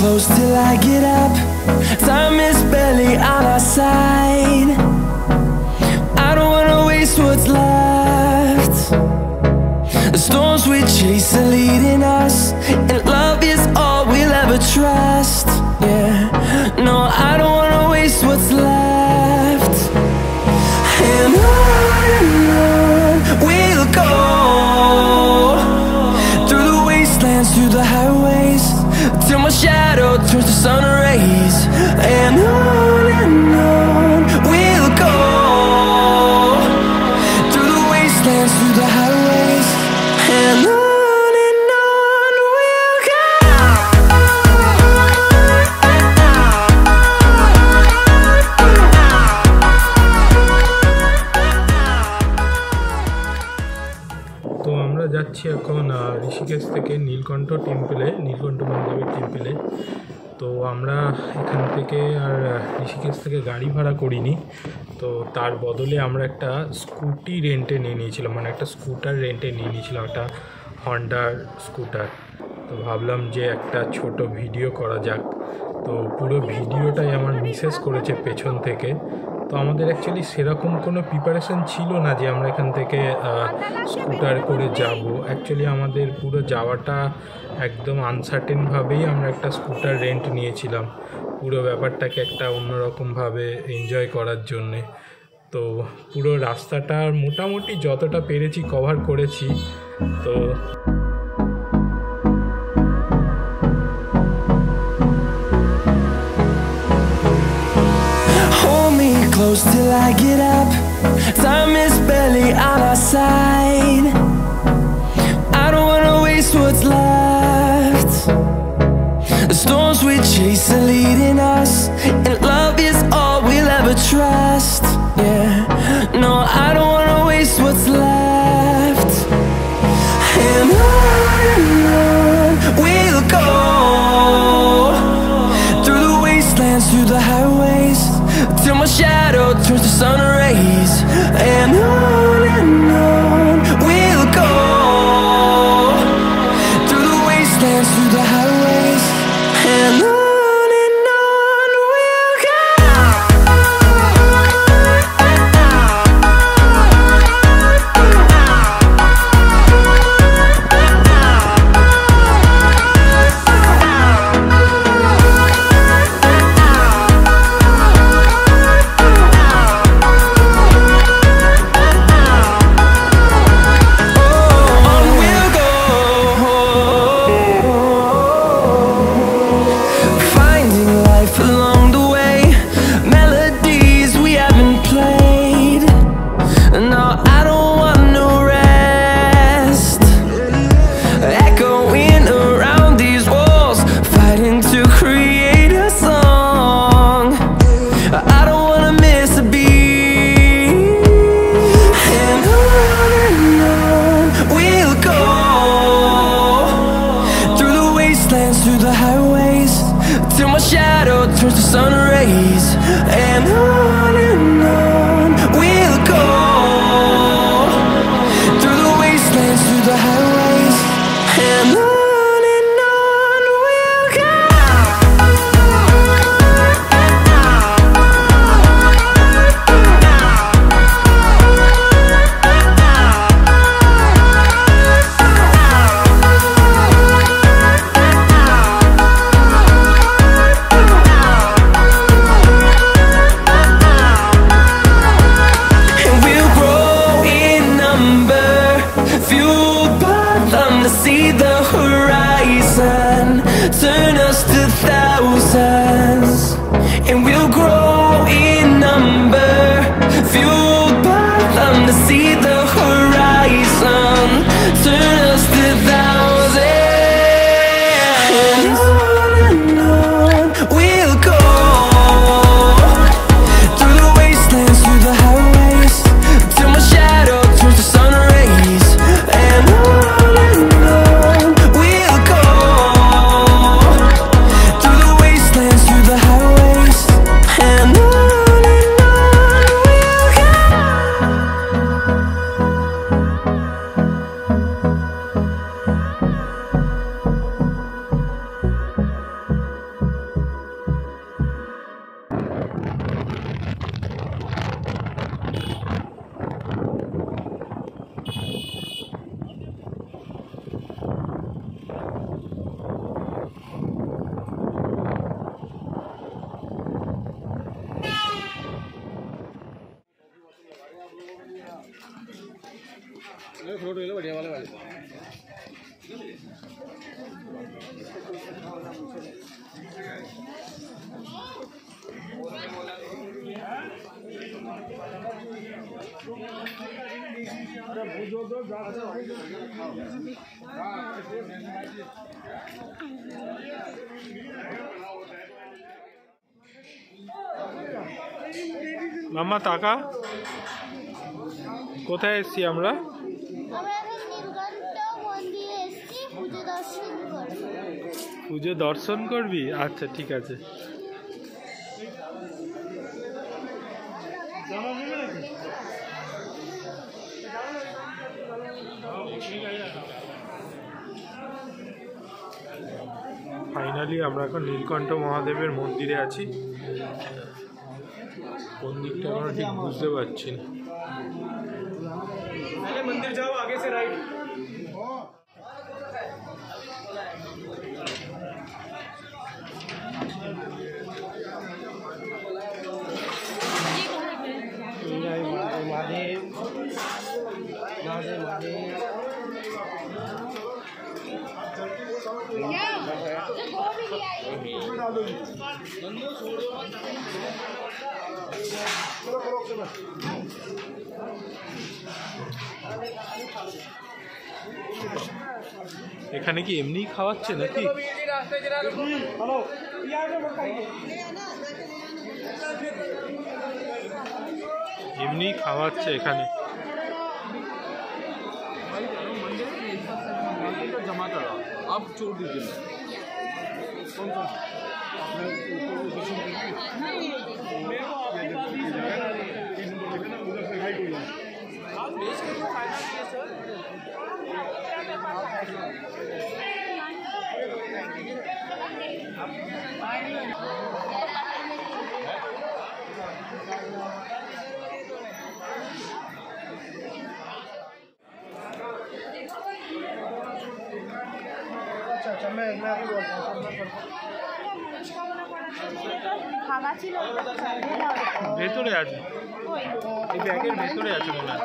close till I get up. Time is barely on our side. I don't wanna waste what's left. The storms we chase are leading us, and love is all we'll ever trust. Yeah, no, I don't wanna waste what's left. And on we'll go, through the wastelands, through the highways, till my shadow turns to sun rays. And on we'll go, through the wastelands, through the highways, and on we'll go. তো আমরা যাচ্ছি এখন ঋষিকেশ থেকে নীলকণ্ঠ টেম্পলে, নীলকণ্ঠ মহাদেবের টেম্পলে। তো আমরা এখান থেকে আর ঋষিকেশ থেকে গাড়ি ভাড়া করিনি, তো তার বদলে আমরা একটা স্কুটি রেন্টে নিয়ে নিয়েছিলাম, মানে একটা স্কুটার রেন্টে নিয়ে নিয়েছিলাম, একটা হন্ডার স্কুটার। তো ভাবলাম যে একটা ছোট ভিডিও করা যাক। তো পুরো ভিডিওটাই আমার মিসেস করেছে পেছন থেকে। তো আমাদের অ্যাকচুয়ালি সেরকম কোনো প্রিপারেশন ছিল না যে আমরা এখান থেকে স্কুটার করে যাব। অ্যাকচুয়ালি আমাদের পুরো যাওয়াটা একদম আনসার্টেনভাবেই আমরা একটা স্কুটার রেন্ট নিয়েছিলাম, পুরো ব্যাপারটাকে একটা অন্যরকমভাবে এনজয় করার জন্যে। তো পুরো রাস্তাটা মোটামুটি যতটা পেরেছি কভার করেছি। তো Close till I get up. Time is barely on our side. I don't wanna waste what's left. The storms we chase are leading us, and love is all we'll ever trust. Yeah, no, I don't wanna waste what's left. And on we'll go, through the wastelands, through the highways, till my shadow turns to sun rays. And on we'll go, through the wastelands, through the highways, and on we'll go. Through the highways, till my shadow turns to sun rays. And on we'll go, through the wastelands, through the highways, and on we'll go. মাম্মা টাকা কোথায় এসছি আমরা? পুজো দর্শন করবি? আচ্ছা ঠিক আছে। Finally আমরা এখন নীলকণ্ঠ মহাদেবের মন্দিরে আছি। কোন দিকটা আমরা ঠিক বুঝতে পারছি না। मंदिर जाओ आगे से राइट। महादेव महादेव महादेव এখানে কি এমনি খাওয়াচ্ছে নাকি? এমনি খাওয়াচ্ছে এখানে। जमा करा अब छोड़ दीजिए। कौन सा अच्छा मैं अभी बोलता हूँ ভেতরে আছে, এই ব্যাগের ভেতরে আছে মনে হয়।